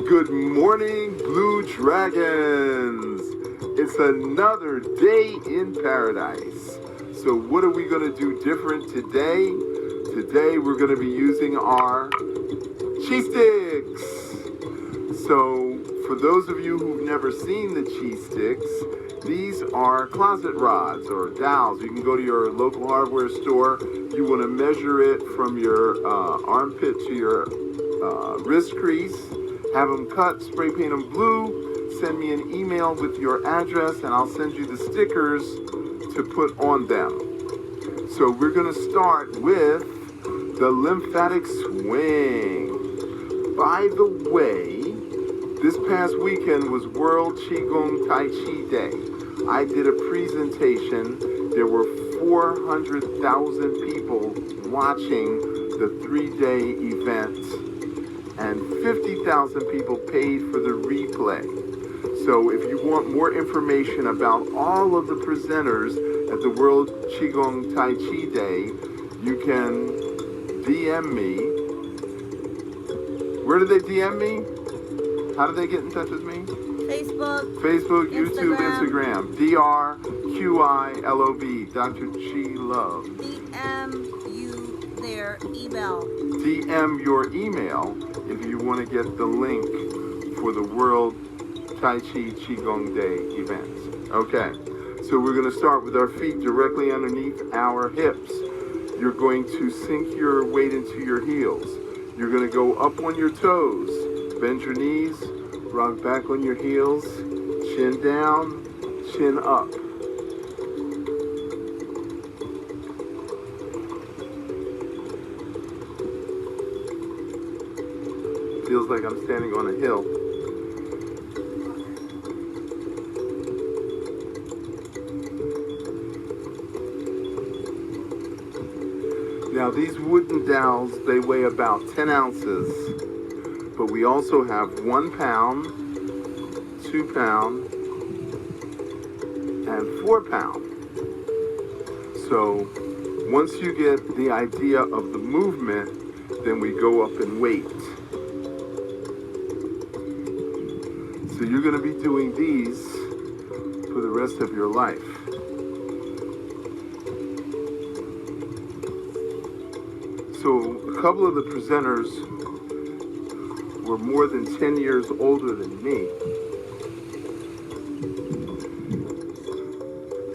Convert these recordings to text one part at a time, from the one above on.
Good morning, Blue Dragons. It's another day in paradise. So what are we going to do different today? Today we're going to be using our Chi Sticks. So for those of you who've never seen the Chi Sticks, these are closet rods or dowels. You can go to your local hardware store. You want to measure it from your armpit to your wrist crease. Have them cut, spray paint them blue. Send me an email with your address and I'll send you the stickers to put on them. So we're going to start with the Lymphatic Swing. By the way, this past weekend was World Qigong Tai Chi Day. I did a presentation. There were 400,000 people watching the 3-day event, and 50,000 people paid for the replay. So if you want more information about all of the presenters at the World Qigong Tai Chi Day, you can DM me. Where do they DM me? How do they get in touch with me? Facebook, YouTube, Instagram. DRQILOV, Dr. Chi Love. DM you their email. DM your email if you want to get the link for the World Tai Chi Qigong Day event. Okay, so we're going to start with our feet directly underneath our hips. You're going to sink your weight into your heels. You're going to go up on your toes. Bend your knees, rock back on your heels, chin down, chin up. Feels like I'm standing on a hill. Now these wooden dowels, they weigh about 10 ounces, but we also have 1 pound, 2 pound, and 4 pound. So once you get the idea of the movement, then we go up in weight. So you're going to be doing these for the rest of your life. So a couple of the presenters were more than 10 years older than me.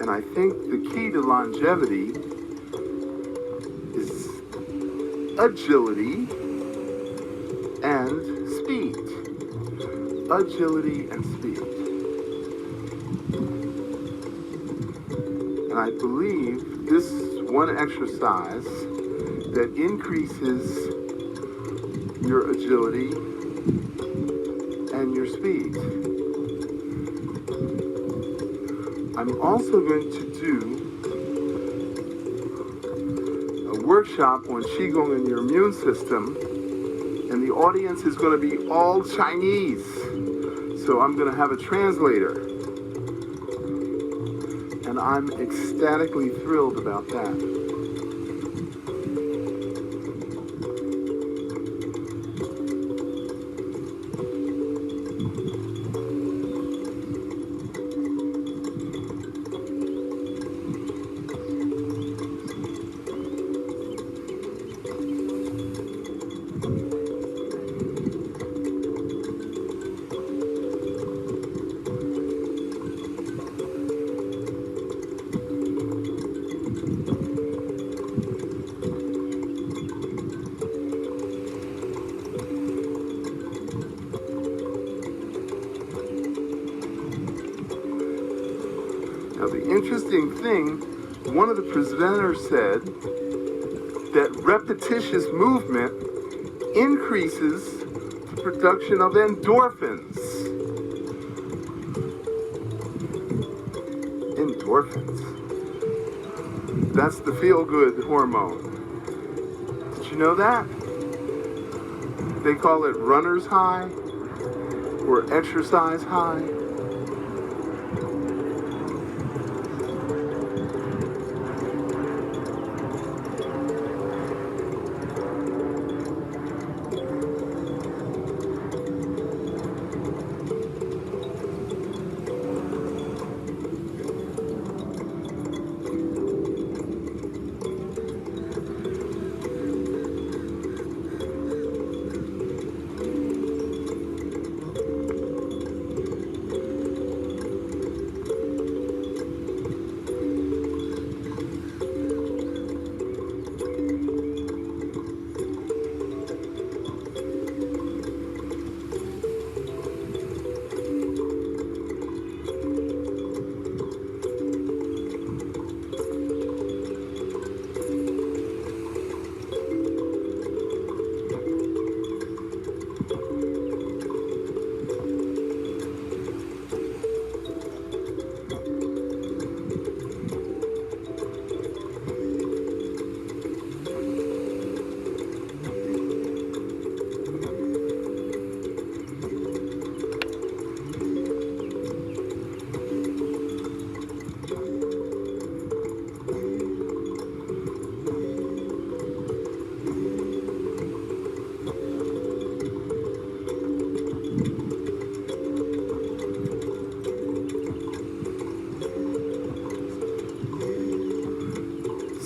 And I think the key to longevity is agility and speed. Agility and speed. And I believe this is one exercise that increases your agility and your speed. I'm also going to do a workshop on Qigong and your immune system, and the audience is going to be all Chinese. So I'm going to have a translator. And I'm ecstatically thrilled about that. Now the interesting thing, one of the presenters said that repetitious movement increases the production of endorphins. Endorphins. That's the feel-good hormone. Did you know that? They call it runner's high or exercise high.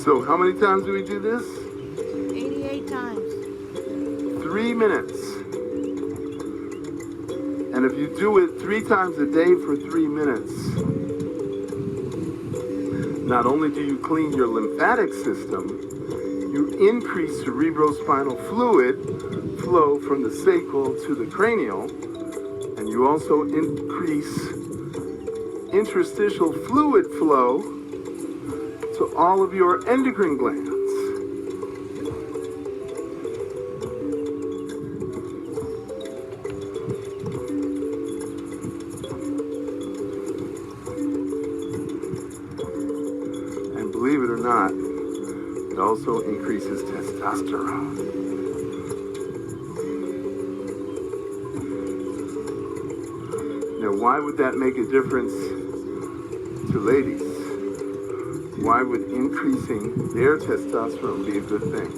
So how many times do we do this? 88 times. 3 minutes. And if you do it 3 times a day for 3 minutes, not only do you clean your lymphatic system, you increase cerebrospinal fluid flow from the sacral to the cranial, and you also increase interstitial fluid flow to all of your endocrine glands. And believe it or not, it also increases testosterone. Now, why would that make a difference to ladies? Why would increasing their testosterone be a good thing?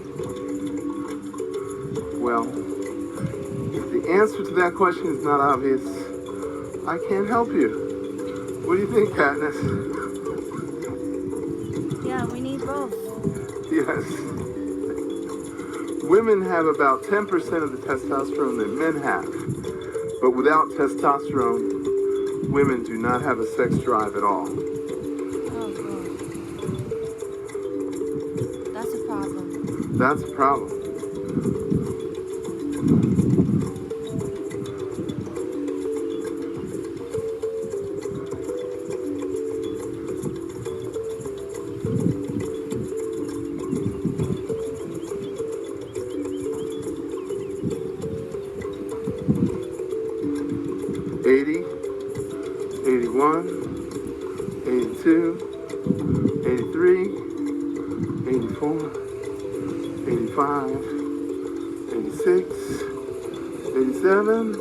Well, if the answer to that question is not obvious, I can't help you. What do you think, Katniss? Yeah, we need both. Yes. Women have about 10% of the testosterone that men have. But without testosterone, women do not have a sex drive at all. Oh, God. That's a problem. That's a problem. $80, $81, $82, $83, $84, $85, $86, $87,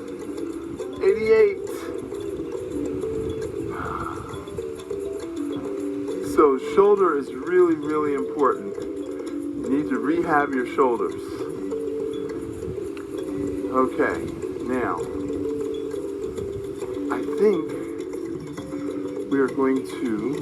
$88. So shoulder is really, really important. You need to rehab your shoulders. Okay, now, I think we are going to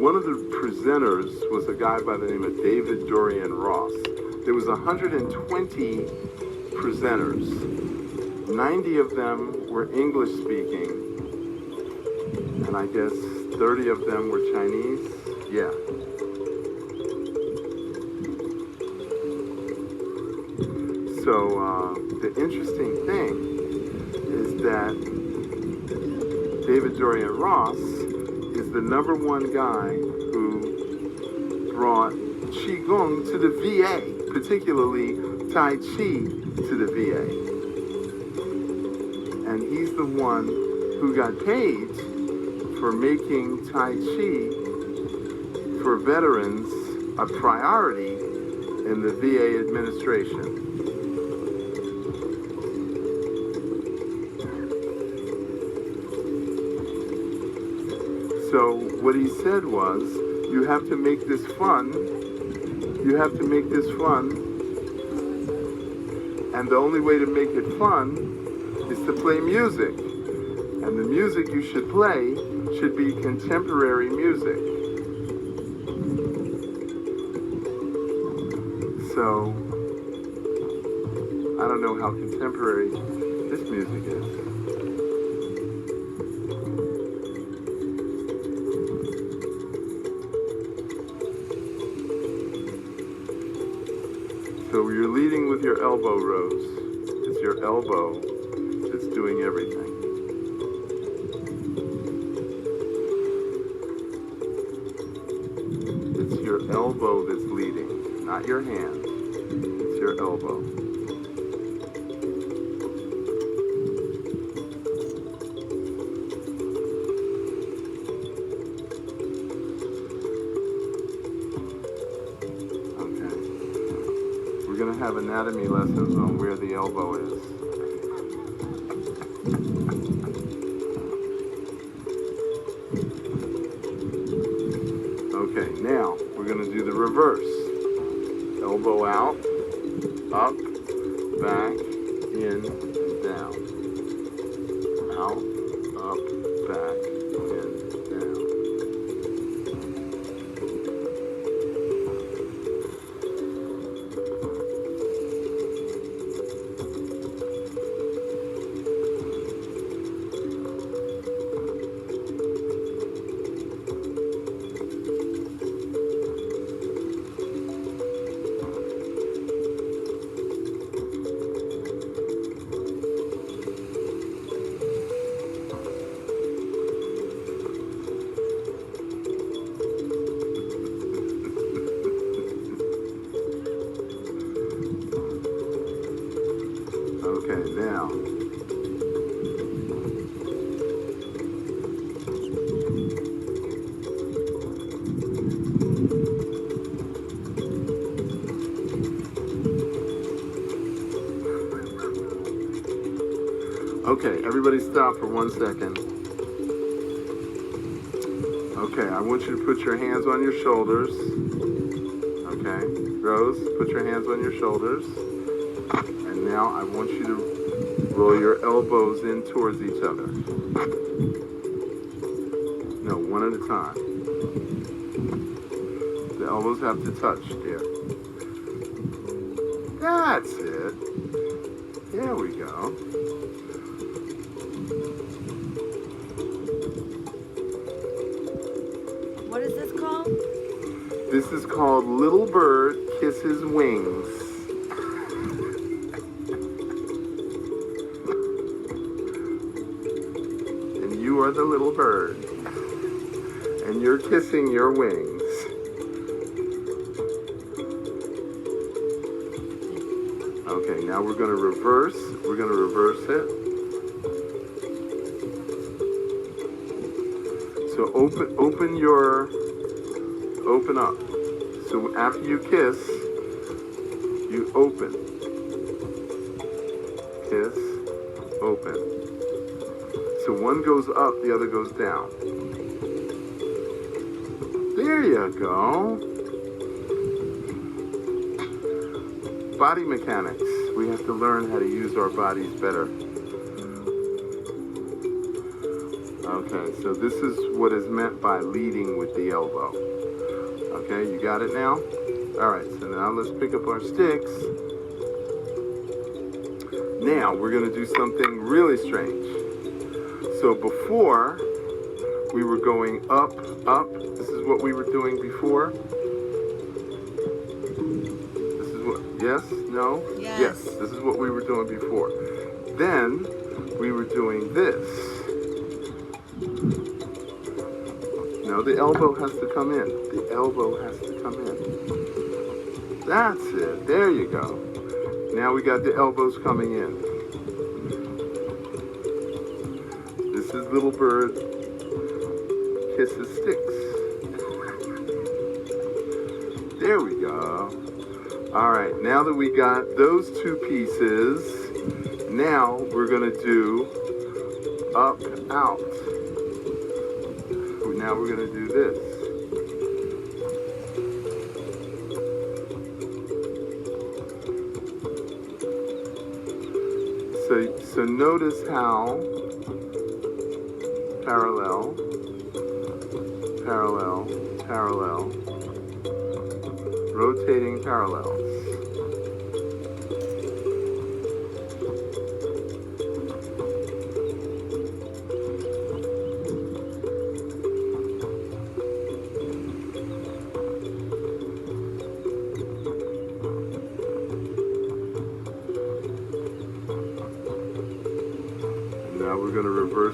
one of the presenters was a guy by the name of David Dorian Ross. There was 120 presenters. 90 of them were English speaking, and I guess 30 of them were Chinese. Yeah. So the interesting thing is that David Dorian Ross is the #1 guy who brought Qigong to the VA, particularly Tai Chi to the VA. And he's the one who got paid for making Tai Chi for veterans a priority in the VA administration. So what he said was, you have to make this fun. You have to make this fun. And the only way to make it fun is to play music. And the music you should play should be contemporary music. So, I don't know how contemporary this music is. So you're leading with your elbow, Rose. It's your elbow that's doing everything. It's your elbow that's leading, not your hand. It's your elbow. Okay. We're going to have anatomy lessons on where the elbow is. Okay, now we're going to do the reverse. Elbow out, up, back, in, and down. Out, up, back, in, down. Okay, now. Okay, everybody stop for 1 second. Okay, I want you to put your hands on your shoulders. Okay, Rose, put your hands on your shoulders. And now I want you to roll your elbows in towards each other. No, one at a time. The elbows have to touch there. That's it. There we go. What is this called? This is called Little Bird Kisses Wings. And you are the little bird. And you're kissing your wings. Okay, now we're going to reverse. We're going to reverse it. So open up. So after you kiss, you open. Kiss, open. So one goes up, the other goes down. There you go. Body mechanics. We have to learn how to use our bodies better. Okay, so this is what is meant by leading with the elbow. Okay, you got it now? All right, so now let's pick up our sticks. Now we're going to do something really strange. So before, we were going up, up. This is what we were doing before. This is what, yes, no? Yes. This is what we were doing before. Then we were doing this. No, the elbow has to come in. The elbow has to come in. That's it. There you go. Now we got the elbows coming in. This is Little Bird Kisses Sticks. There we go. All right, now that we got those two pieces, now we're going to do up, out. Now we're going to do this. So notice how parallel, parallel, parallel, rotating parallels.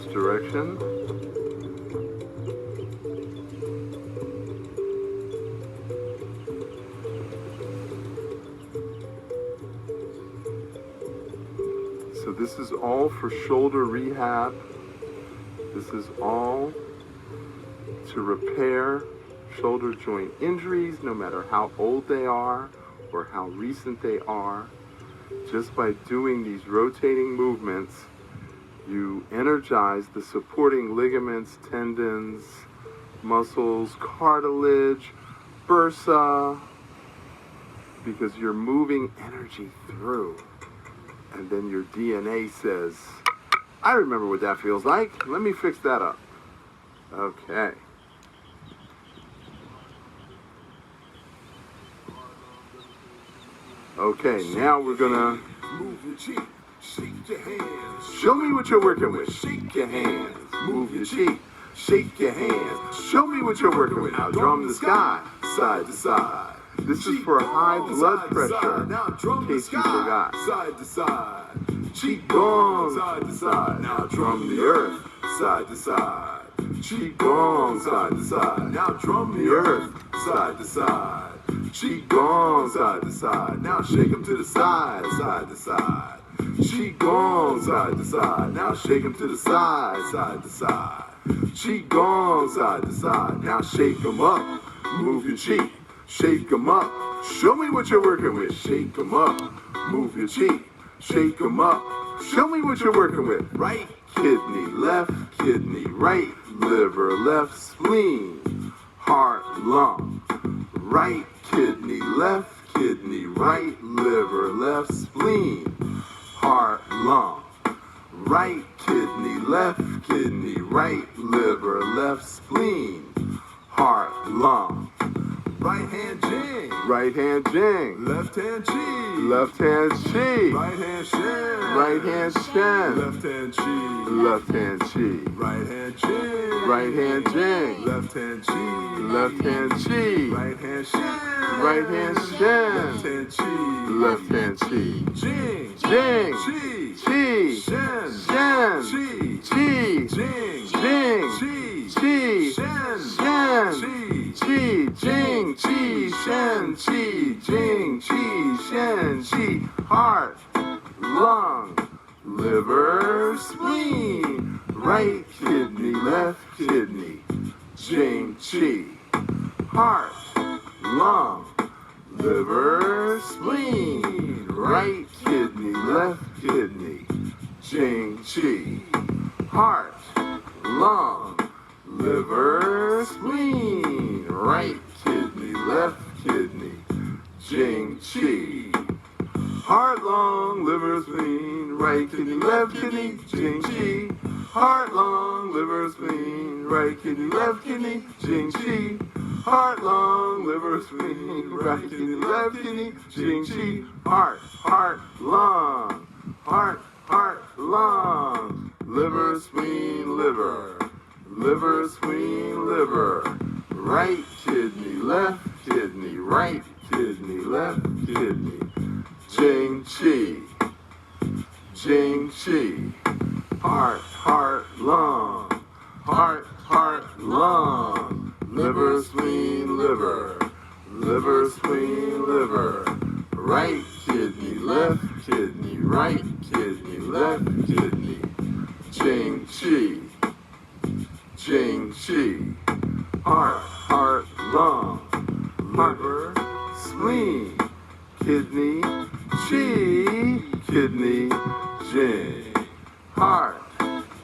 reverse direction. So this is all for shoulder rehab. This is all to repair shoulder joint injuries, no matter how old they are or how recent they are. Just by doing these rotating movements, you energize the supporting ligaments, tendons, muscles, cartilage, bursa, because you're moving energy through. And then your DNA says, I remember what that feels like. Let me fix that up. Okay. Okay, now we're gonna move your cheek, shake your hands. show me what you're working with. Shake your hands, move your cheek, shake your hands. Show me what you're working with. Now drum the sky, side to side. This is for high blood pressure, Now drum in the case you sky, forgot. side to side. Qigong, Side to side. now drum the earth, Side to side. Qigong, Side to side. Now drum the earth, side to side. Qigong, side to side. Now shake them to the side, side to side. Qigong, side to side. Now shake them to the side, side to side. Qigong, side to side. Now shake them up, move your cheek. Shake them up. Show me what you're working with. Shake them up, move your cheek. Shake them up. Show me what you're working with. Right kidney, left kidney, right liver, left spleen, heart, lung. Right kidney, left kidney, right liver, left spleen, heart, lung. Right kidney, left kidney, right liver, left spleen, heart, lung. Right hand jing, right hand jing, left hand chi, left hand chi, right hand shin, right hand shin, left hand chi, left hand chi, right hand jing, right hand jing, left hand chi, left hand chi, right hand shin, right hand left shin, hand chi, left hand chi, jing, jing, chi, chi, shin, shin, chi, chi, jing, jing, chi, chi, shin, shin, chi, chi, jing, chi, shen, chi, jing, chi, shen, chi, heart, lung, liver, spleen, right kidney, left kidney, jing, chi, heart, lung, liver, spleen, right kidney, left kidney, jing, chi, heart, lung, liver, spleen, right kidney, left kidney, jing, chi, heart, lung, liver, spleen, right kidney, left kidney, jing, chi, heart, lung, liver, spleen, right kidney, left kidney, jing, chi, heart, lung, liver, spleen, right kidney, left kidney, jing, chi, heart, lung, heart, lung, liver, spleen, liver, liver, spleen, liver, right kidney, left kidney, right kidney, left kidney, jing, chi, heart, lung, lung, liver, spleen, liver, liver, spleen, liver, right kidney, left kidney, right kidney, left kidney, jing, chi, heart, lung, liver, spleen, kidney, chi, kidney, jing, heart,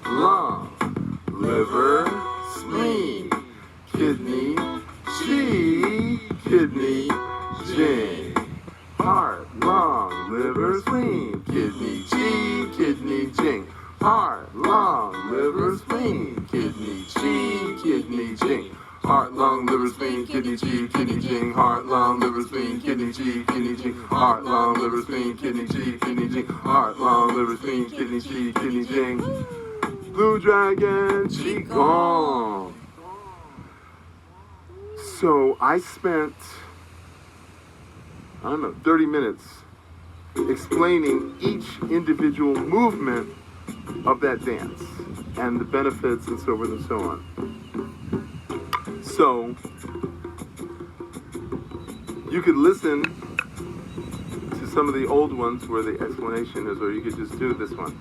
lung, liver, spleen, kidney, chi, kidney, jing, heart, lung, liver, spleen, kidney, chi, kidney, jing, heart, lung, liver, spleen, kidney, chi, kidney, jing, heart, lung, liver, spleen, kidney, chi, kidney, jing, heart, lung, liver, spleen, kidney, chi, kidney, jing, heart, lung, liver, spleen, kidney, chi, kidney, jing, heart, lung, liver, spleen, kidney, chi, kidney, jing. Blue Dragon Qigong. So I spent, 30 minutes explaining each individual movement of that dance and the benefits and so forth and so on. So you could listen to some of the old ones where the explanation is, or you could just do this one.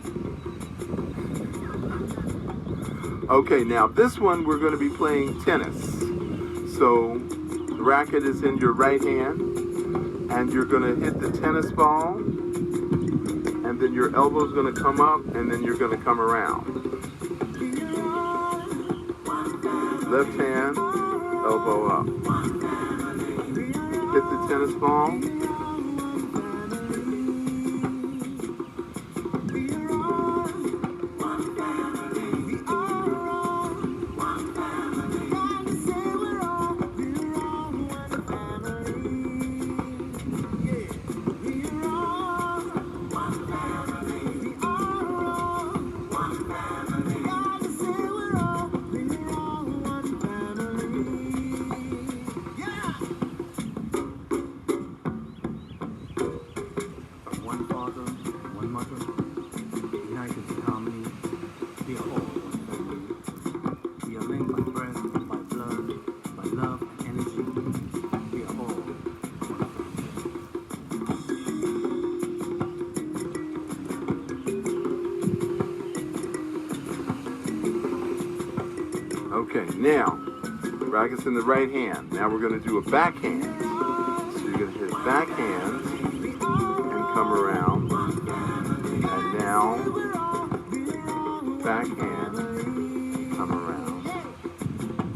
Okay, now this one we're going to be playing tennis. So the racket is in your right hand, and you're going to hit the tennis ball, and then your elbow's going to come up, and then you're going to come around. Left hand, elbow up. Hit the tennis ball. Okay, now, the racket's in the right hand. Now we're going to do a backhand. So you're going to hit backhand and come around. And now, backhand, come around.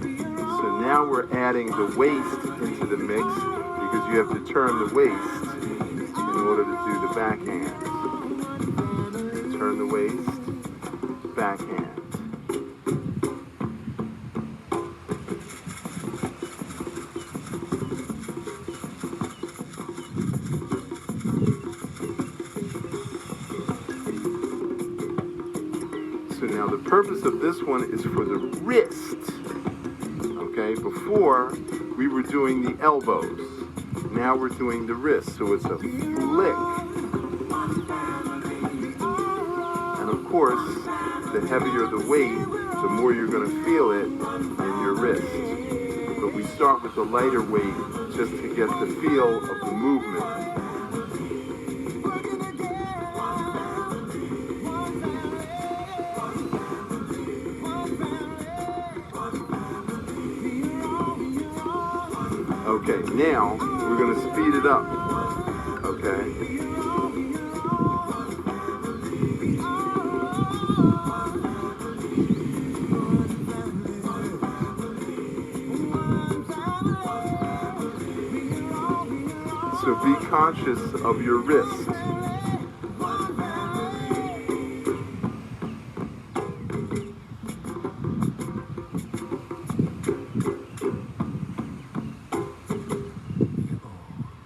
So now we're adding the waist into the mix because you have to turn the waist in order to do the backhand. Turn the waist, backhand. So now the purpose of this one is for the wrist. Okay, before we were doing the elbows. Now we're doing the wrist. So it's a flick. And of course, the heavier the weight, the more you're going to feel it in your wrist. But we start with the lighter weight just to get the feel of the movement. Okay, now we're going to speed it up. Okay. So be conscious of your wrist.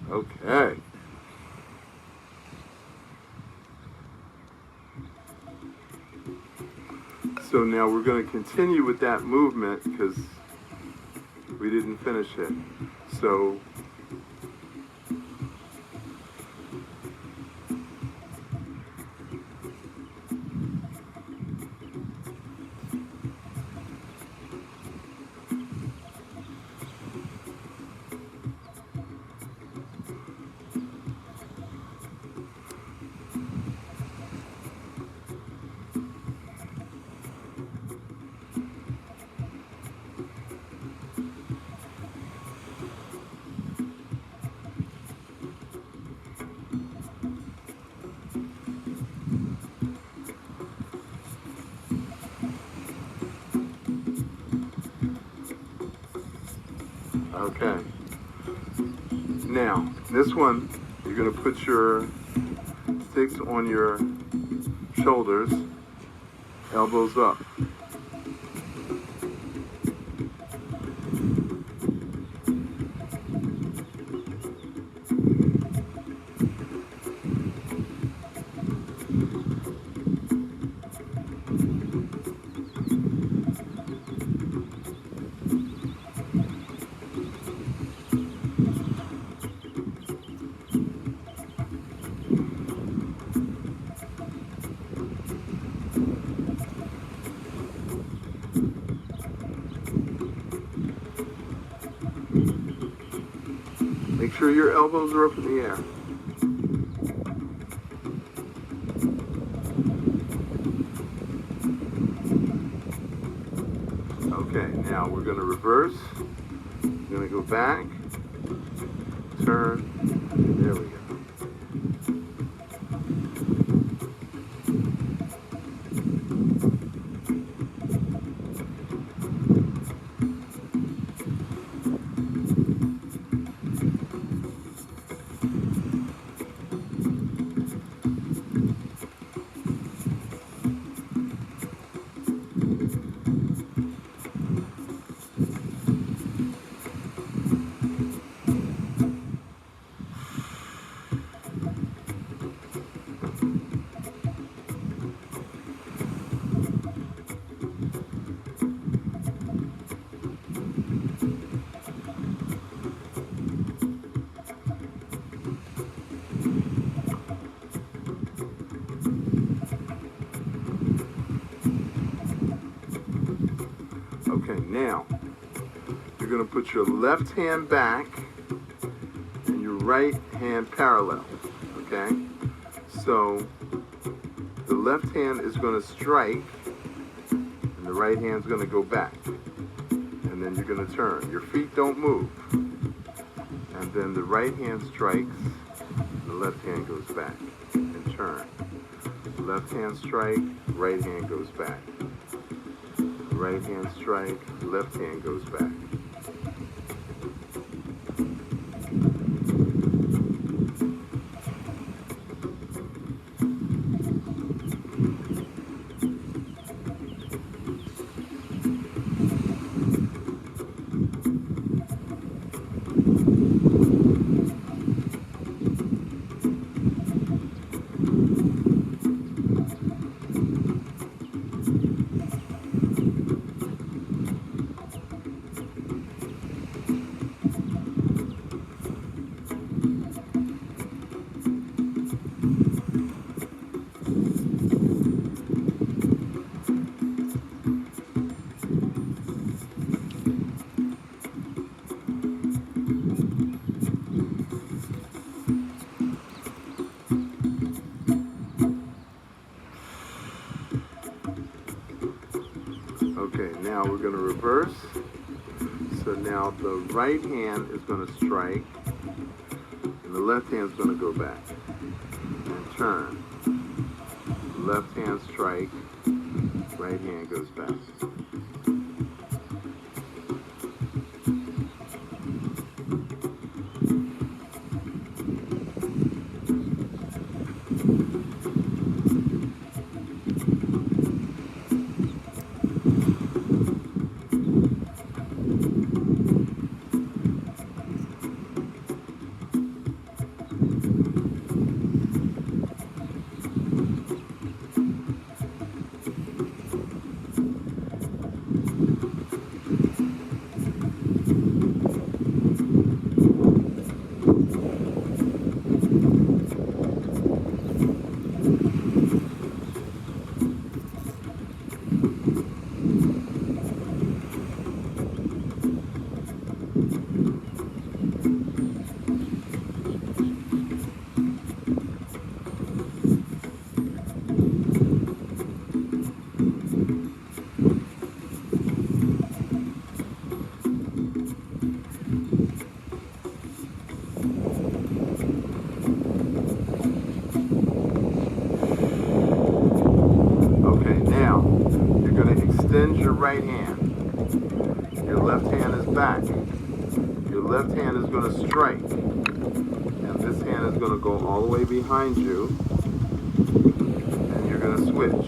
Okay. So now we're going to continue with that movement because we didn't finish it. So okay. Now, this one, you're going to put your sticks on your shoulders, elbows up. sure your elbows are up in the air. Okay, now we're going to reverse. We're going to go back, turn, there we go. Okay, now you're going to put your left hand back and your right hand parallel, okay? So the left hand is going to strike and the right hand's going to go back. And then you're going to turn. Your feet don't move. And then the right hand strikes, and the left hand goes back and turn. Left hand strike, right hand goes back. Right hand strike, left hand goes back. Okay, now we're going to reverse. So now the right hand is going to strike, and the left hand is going to go back and turn. Left hand strike, right hand goes back. Extend your right hand. Your left hand is back. Your left hand is going to strike. And this hand is going to go all the way behind you. And you're going to switch.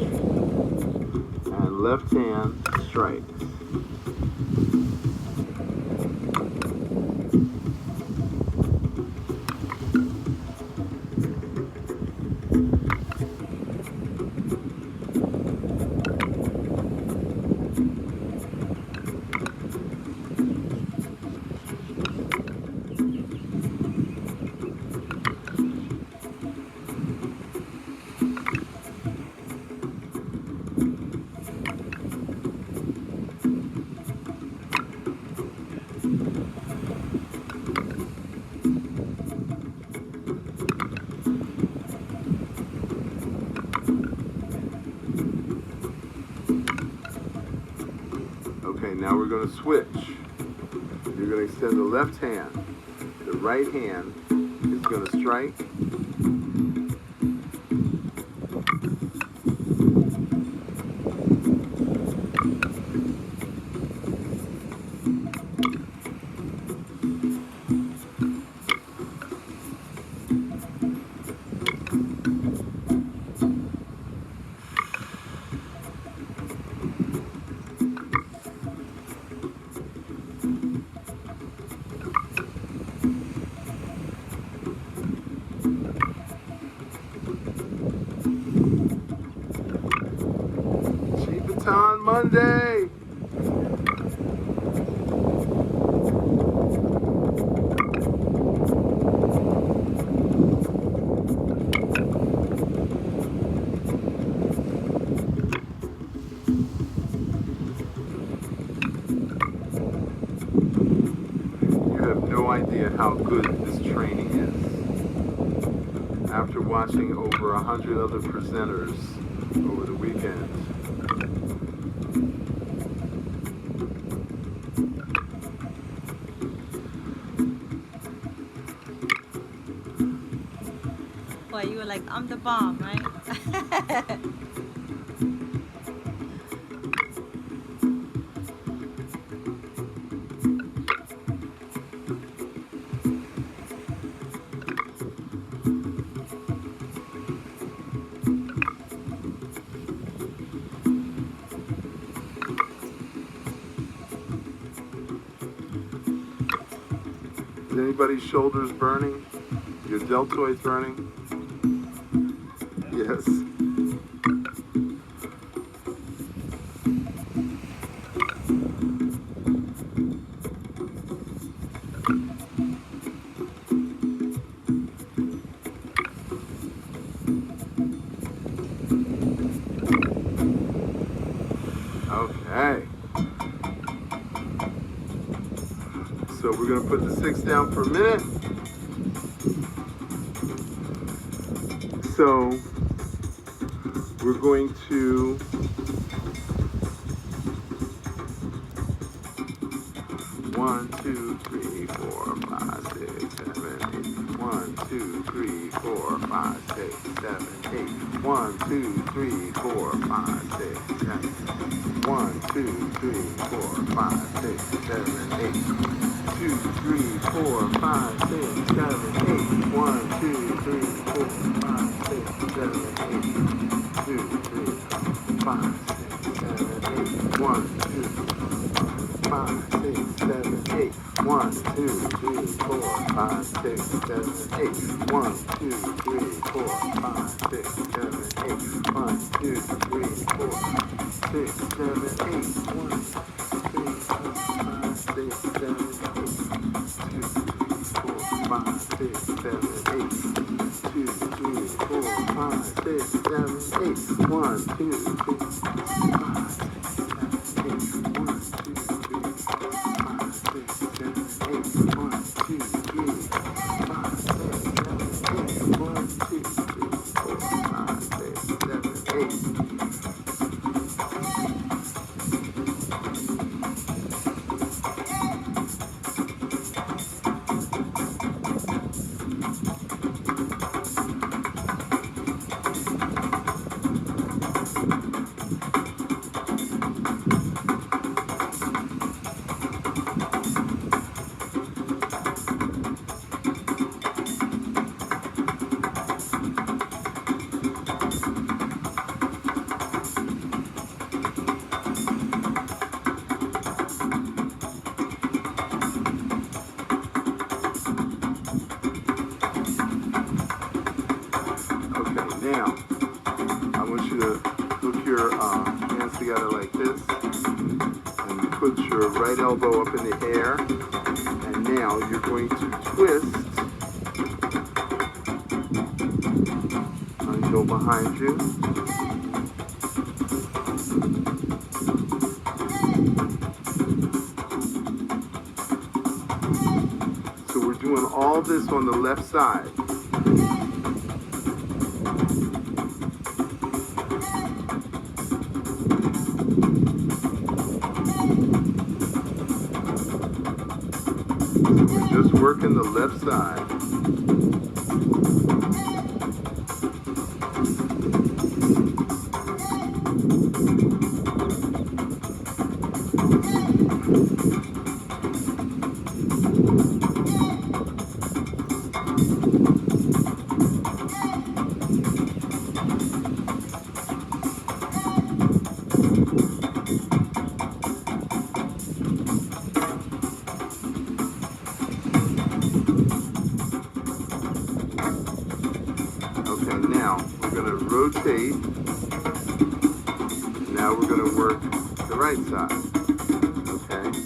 And left hand strikes. Okay, now we're going to switch. You're going to extend the left hand. The right hand is going to strike. On Monday. You have no idea how good this training is. After watching over 100 other presenters over the weekend, you were like, I'm the bomb, right? Is anybody's shoulders burning? Your deltoids burning? Yes. Okay. So we're going to put the 6 down for a minute. So we're going to one, two, three, four, five, six, seven, eight. 1, 2, 3, 4, 5, 6, 7, 8. 1, 2, 3, 4, 5, 6, 7. 1, 2, 3, 4, 5, 6, 7, 8. 2, 3, 4, 5, 6, 7, 8. 1, 2, 3, 4, 5, 6, 7, 8. 2, 3, 5, 6, 7, 8. 1, 2, 5, 6, 7, 8. 1, 2, 3, 4, 5, 6, 7, 8. 1, 2, 3, 4, 5, 6, 7, 8. 1, 2, 3, 4, 6, 7, 8. 1, 2, 3, 4, 5, 6, 7, 8. 2, 3, 4, 5, 6, 7, 8. 2, 3, 4, 5, 6, 7, 8. 1, 2, 3, 4, 5, 6, 7, 8. 1, 2, 3, 4, 5, 6, 7, 8. 1, 2, 3, 5, 6, 7, 8. 1, 2, 3, 4, 5, 6, 7, 8. Now, I want you to hook your hands together like this and put your right elbow up in the air. And now you're going to twist and go behind you. So we're doing all this on the left side. working the left side. Rotate. Now we're going to work the right side. Okay.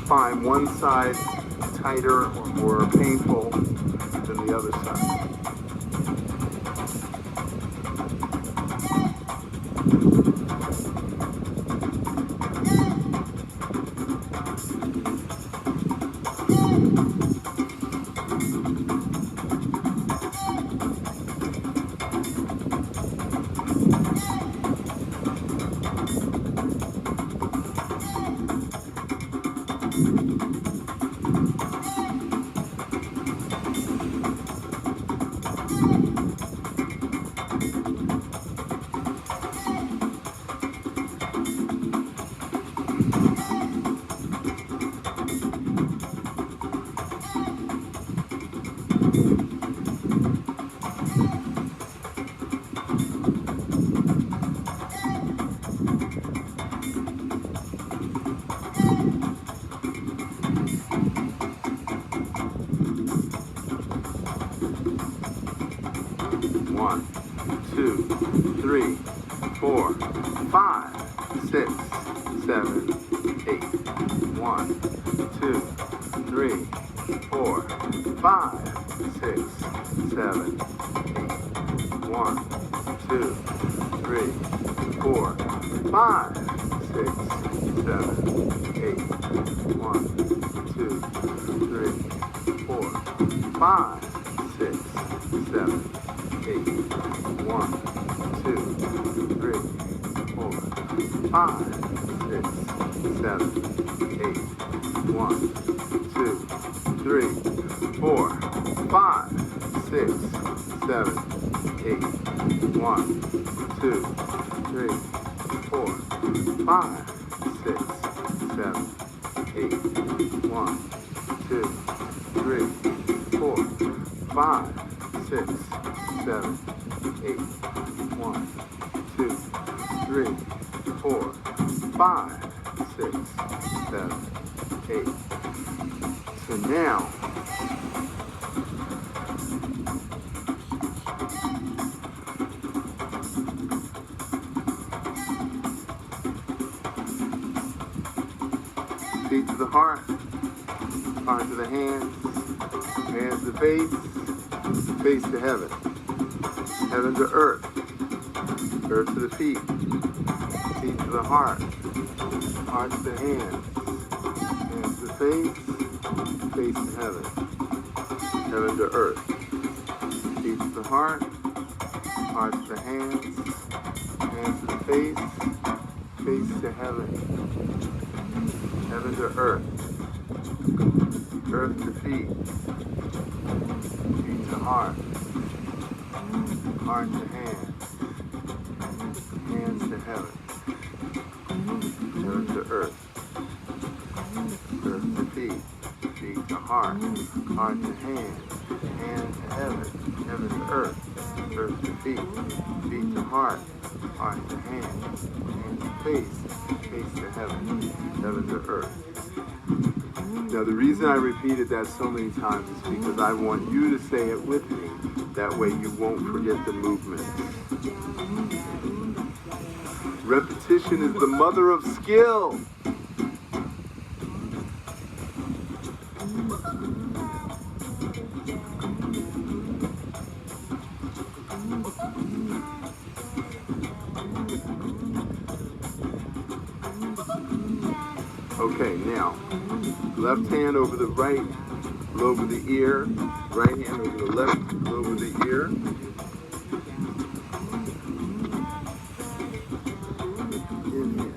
Find one side tighter or more painful than the other side. One, two, three, four, five, six, seven, eight. 1, 2, 3, 4, 5, 6, 7, 8. 1, 2, 3, 4, 5, 6, 7, 8. 1, 2, 3, 4, 5, 6, 7, 8. 1, 2, 3, 4, 5, 6, 7, 8. 1, 2, 3, 4, 5, 6, 7, 8. 1, 2, 3, 4, 5, 6, 7, 8. 1, 2, 3, 4, 5, 6, 7, 8. 1, 2, 3, 4, 5, 6, 7, 8. So now, feet to the heart, heart to the hands, hands to face, face to heaven, heaven to earth, earth to the feet, feet to the heart, heart to the hands, hands to face, face to heaven, heaven to earth, feet to the heart, heart to the hands, hands to the face, face to heaven, heaven to earth, earth to feet, feet to heart, heart to hands, hands to heaven, heaven to earth, earth to feet, feet to heart, heart to hands, hands to heaven, heaven to earth, earth to feet, feet to heart, heart to hands, hands to face, face to heaven, heaven to earth. Now the reason I repeated that so many times is because I want you to say it with me. That way you won't forget the movement. Repetition is the mother of skill. Okay, now, left hand over the right lobe of the ear, right hand over the left lobe of the ear. Inhale.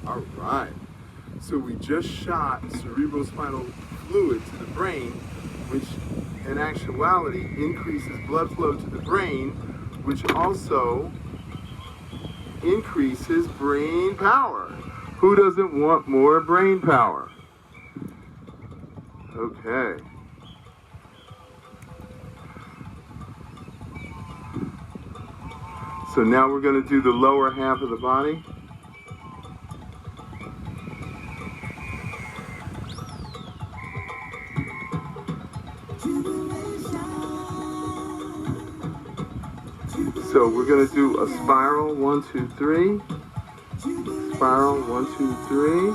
All right, so we just shot cerebrospinal fluid to the brain, which in actuality increases blood flow to the brain, which also increases brain power. Who doesn't want more brain power? Okay. So now we're going to do the lower half of the body. So we're going to do a spiral, 1, 2, 3. Spiral, 1, 2, 3.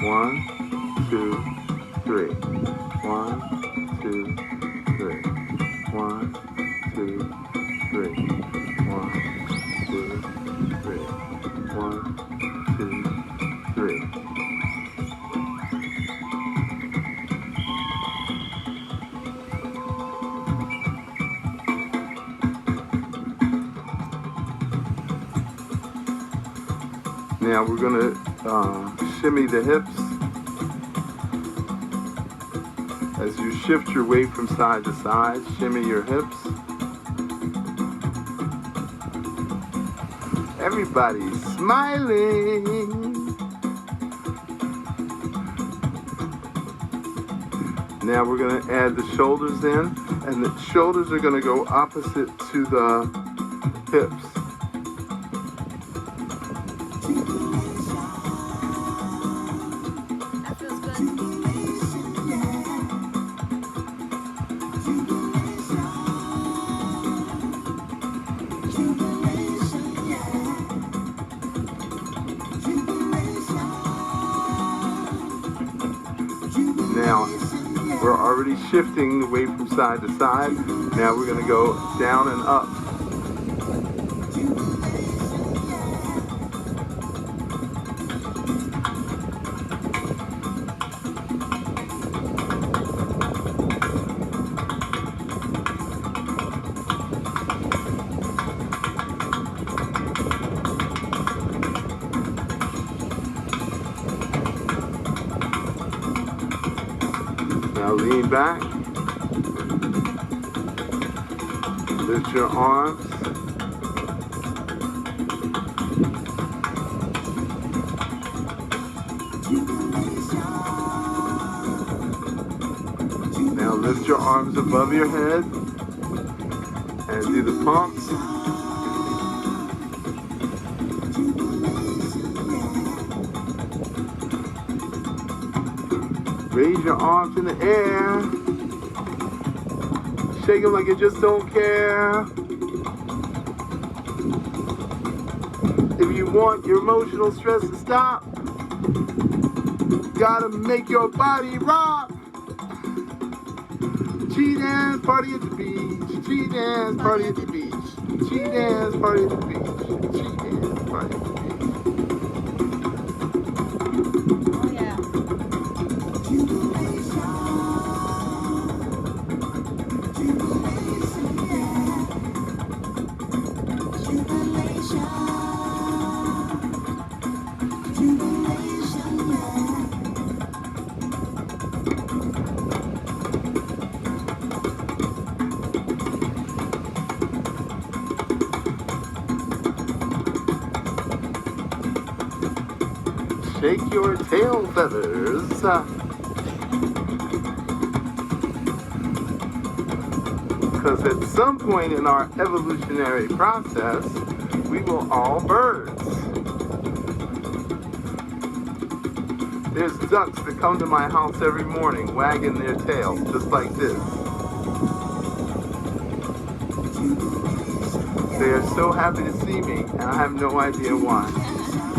One, two, three. 1, 2, 3. 1, 2, 3. 1, 2, 3. 1, 2, 3. Now we're going to shimmy the hips. As you shift your weight from side to side, shimmy your hips. Everybody's smiling. Now we're going to add the shoulders in, and the shoulders are going to go opposite to the hips. Now, we're already shifting the weight from side to side. Now we're going to go down and up. Now lean back, lift your arms, now lift your arms above your head, And do the pumps. Raise your arms in the air. Shake them like you just don't care. If you want your emotional stress to stop, gotta make your body rock. Chi-dance, party at the beach. Chi-dance, party at the beach. Chi-dance, party at the beach. Chi-dance, party at the beach. Oh yeah. Shake your tail feathers. Because at some point in our evolutionary process, we were all birds. There's ducks that come to my house every morning wagging their tails, just like this. They are so happy to see me, and I have no idea why.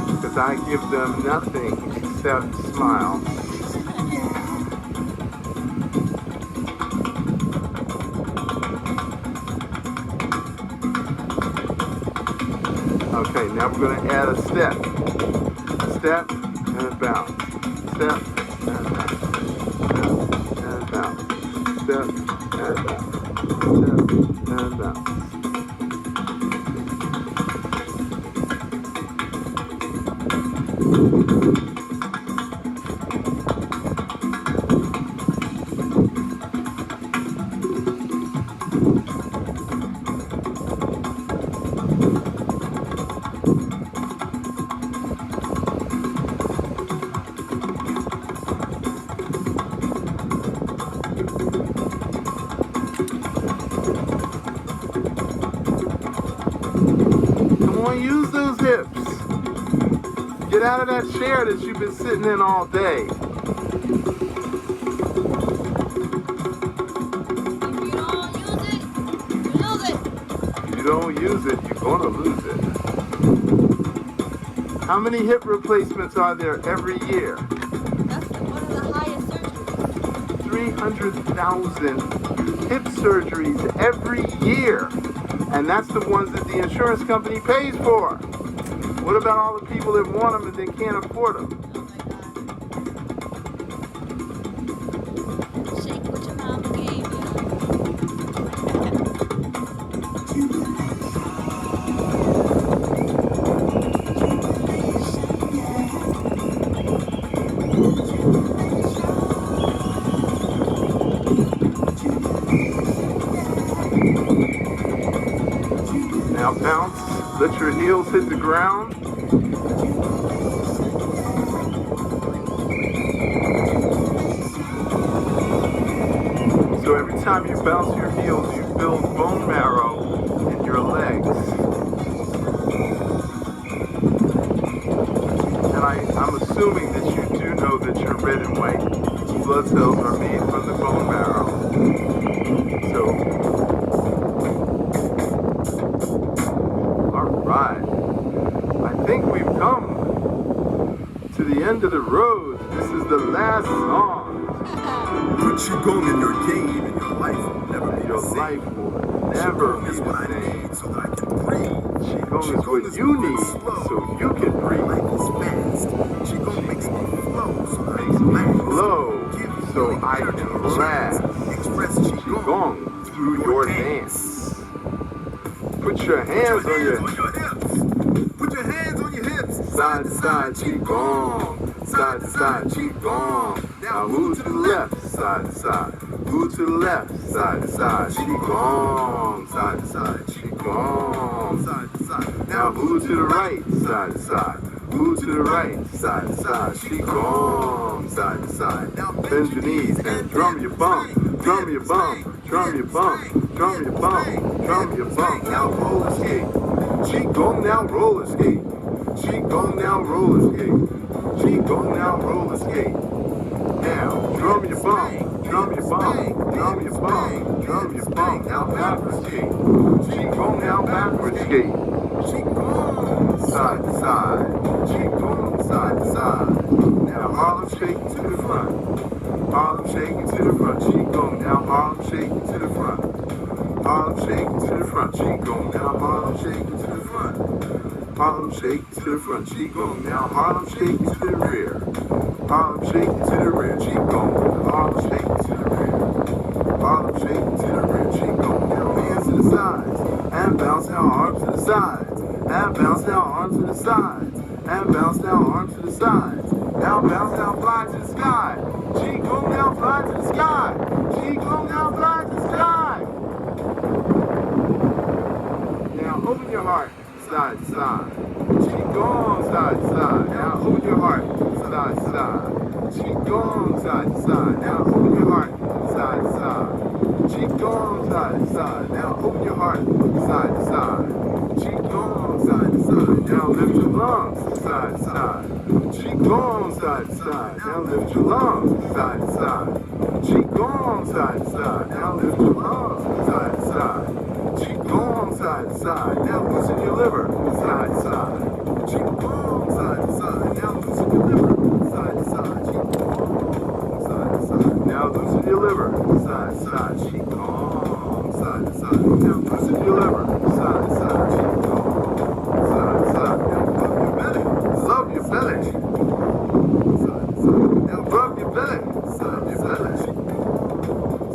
Because I give them nothing except smile. Okay, now we're going to add a step. A step and a bounce. Step and a bounce. Step and a bounce. Step and a bounce. Step and a bounce. Use those hips. Get out of that chair that you've been sitting in all day. If you don't use it, you lose it. If you don't use it, you're going to lose it. How many hip replacements are there every year? That's one of the highest surgeries. 300,000 hip surgeries every year. And that's the ones that the insurance company pays for. What about all the people that want them and they can't afford them? Oh my God. Shake what your mama gave you. Now bounce, let your heels hit the ground. So every time you bounce your heels, you build bone marrow in your legs. And I'm assuming that you do know that your red and white blood cells are made from the bone marrow. So right. I think we've come to the end of the road. This is the last song. Put Qigong in your game and your life will never be Your the same. life will never be Is what I the same. need so that I can breathe. Qigong is what you need so you can breathe. Life is fast. Qigong makes me flow so that I Makes can me laugh. flow Give so you I can laugh. Express Qigong through your dance. Put your hands on your hips. Put your hands on your hips. side to side, Qigong. Side to side, Qigong. Now move to the left, side to side. Move to the left, side to side, Qigong. Side to side, Qigong. Side to side. Now move to the right, side to side. Move to the right, side to side, Qigong. Side to side. Now bend your knees and drum your bum. Drum your bum. Drum your bum. drum your bum, now roller skate. Qigong, now roller skate. Qigong, now roller skate. Qigong, now roller skate. Now, drum your bum, drum your bum, drum your bum, drum your bum, now backward skate. Qigong, now backward skate. Qigong, side to side. Qigong, side to side. Now Harlem shaking to the front. Harlem shaking to the front. Qigong, now Harlem shaking to the front. Harlem shaking to the front. Qigong, now Harlem shaking to the front. Harlem shaking to the front. Qigong, now Harlem shaking to the rear. Harlem shaking to the rear. Qigong, Harlem shaking to the rear. Harlem shaking to the rear. Qigong, now hands to the sides. And bounce now arms to the sides. And bounce now arms to the sides. And bounce now arms to the sides. Now bounce now fly to the sky. Qigong, now fly to the sky. Qigong, now fly to the sky. Now open your heart, side to side. Qigong, side to side. Now open your heart, side to side. Qigong, side to side. Now open your heart, side to side. Qigong, side to side. Now open your heart, side to side. Qigong, side to side. Now lift your lungs, side to side. Qigong, side to side. Now lift your lungs, side to side. Qigong, side to side. Now lift your lungs, side to side. Qigong, side to side. Now loosen your liver, side to side. Qigong, side to side. Now loosen your liver, side to side. Qigong, side to side. Now loosen your liver, side to side. Qigong, side to side. Now loosen your liver, side to side. Qigong, side to side. Now love your belly, side to side. Now rub your belly, side to side.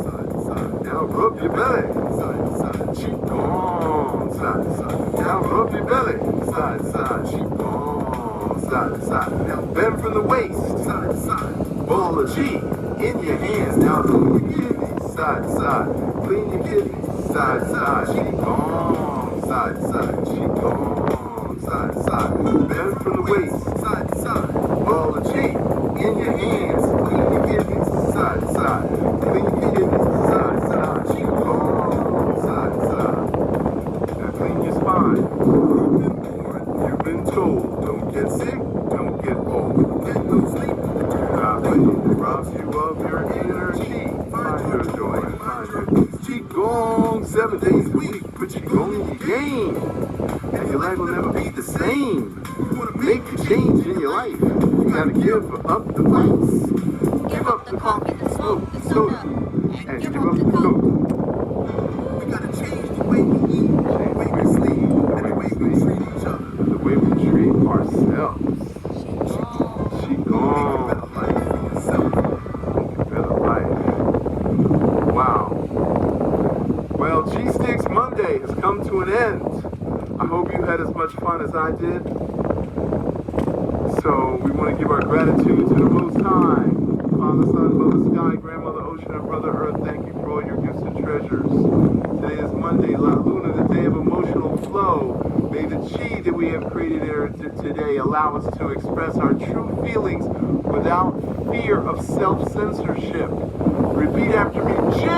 Side to side. Now rub your belly, side to side. Qigong, side to side. Now rub your belly, side to side. Qigong, side to side. Now bend from the waist, side to side. Ball of Qi in your hands. Now clean your kidneys, side to side. Clean your kidneys, side to side. Qigong, side to side. Qigong, side to side. Bend from the waist, side to side. Ball of Qi in your hands. Clean your kidneys, side to side. Clean your kidneys, side to side. Qigong, side to side. Now clean your spine. You've been told, don't get sick, don't get old, get no sleep. It robs you of your energy. Find your joy, find your peace. Qigong, 7 days a week. Put Qigong in your game, and your life will never be the same. You want to make a change in your life, you gotta give up the vice. Give up the coffee, the smoke, the soda, and give up the coke. We gotta change the way we eat, the way we sleep, and the way we treat each other, the way we treat ourselves. Qigong. Better life. Wow. Well, G-Sticks Monday has come to an end. I hope you had as much fun as I did. So we want to give our gratitude to the Most High, Father, Son, Mother Sky, Grandmother Ocean, and Brother Earth. Thank you for all your gifts and treasures. Today is Monday, La Luna, the day of emotional flow. May the Qi that we have created here today allow us to express our true feelings without fear of self-censorship. Repeat after me, Qi!